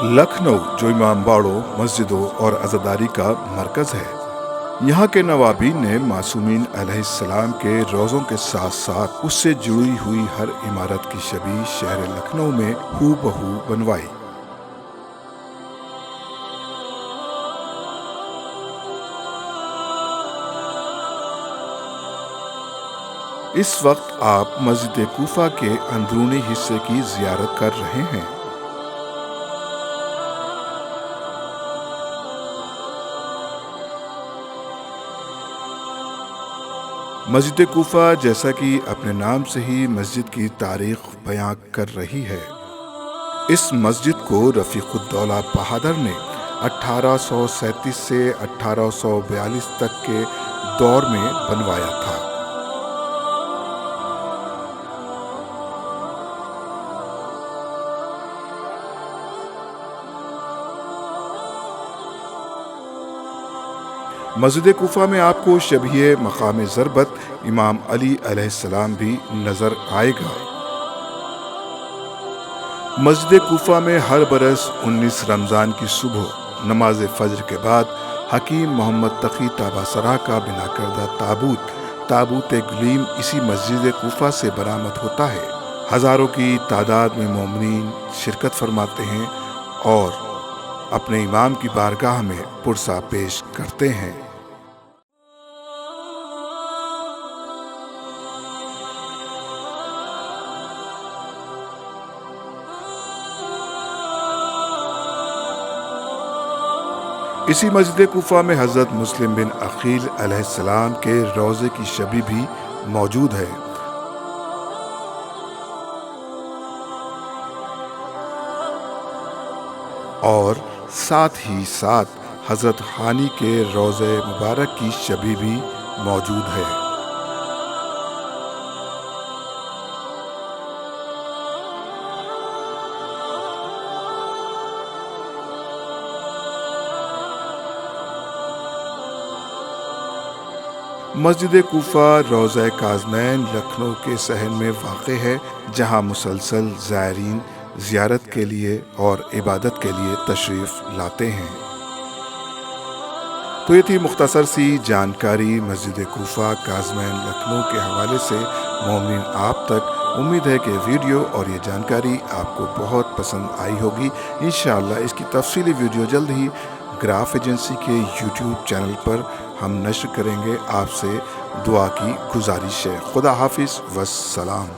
लखनऊ जो इमामबाड़ों, मस्जिदों और अज़ादारी का मरकज़ है, यहाँ के नवाबीन ने मासूमीन अलैहिस्सलाम के रोज़ों के साथ साथ उससे जुड़ी हुई हर इमारत की शबीह शहर लखनऊ में हूबहू बनवाई। इस वक्त आप मस्जिद कूफा के अंदरूनी हिस्से की जियारत कर रहे हैं। मस्जिद कूफा जैसा कि अपने नाम से ही मस्जिद की तारीख बयां कर रही है। इस मस्जिद को रफ़ीक़ुद्दौला बहादुर ने 1837 से 1842 तक के दौर में बनवाया था। मस्जिद कूफा में आपको शबीह मकाम ज़रबत इमाम अली अलैहिस्सलाम भी नजर आएगा। मस्जिद कूफा में हर बरस 19 रमज़ान की सुबह नमाज फजर के बाद हकीम मोहम्मद तकी ताबासरा का बिना करदा ताबूत गुलीम इसी मस्जिद कूफा से बरामद होता है। हज़ारों की तादाद में मोमिनीन शिरकत फरमाते हैं और अपने इमाम की बारगाह में पुरसा पेश करते हैं। इसी मस्जिद कूफा में हज़रत मुस्लिम बिन अकील अलैहिस्सलाम के रोज़े की शबीह भी मौजूद है। और साथ ही साथ हज़रत हानी के रोज़े मुबारक की शबीह भी मौजूद है। मस्जिद कूफा रोज़ा काज़मैन लखनऊ के सहन में वाक़ है, जहाँ मुसलसल ज़ायरीन ज़ियारत के लिए और इबादत के लिए तशरीफ़ लाते हैं। तो ये थी मुख्तसर सी जानकारी मस्जिद कूफा काज़मैन लखनऊ के हवाले से मोमिन आप तक। उम्मीद है कि वीडियो और ये जानकारी आपको बहुत पसंद आई होगी। इंशाअल्लाह इसकी तफसीली वीडियो जल्द ही ग्राफ एजेंसी के यूट्यूब चैनल पर हम नश्र करेंगे। आपसे दुआ की गुजारिश है। खुदा हाफिज़ वस्सलाम।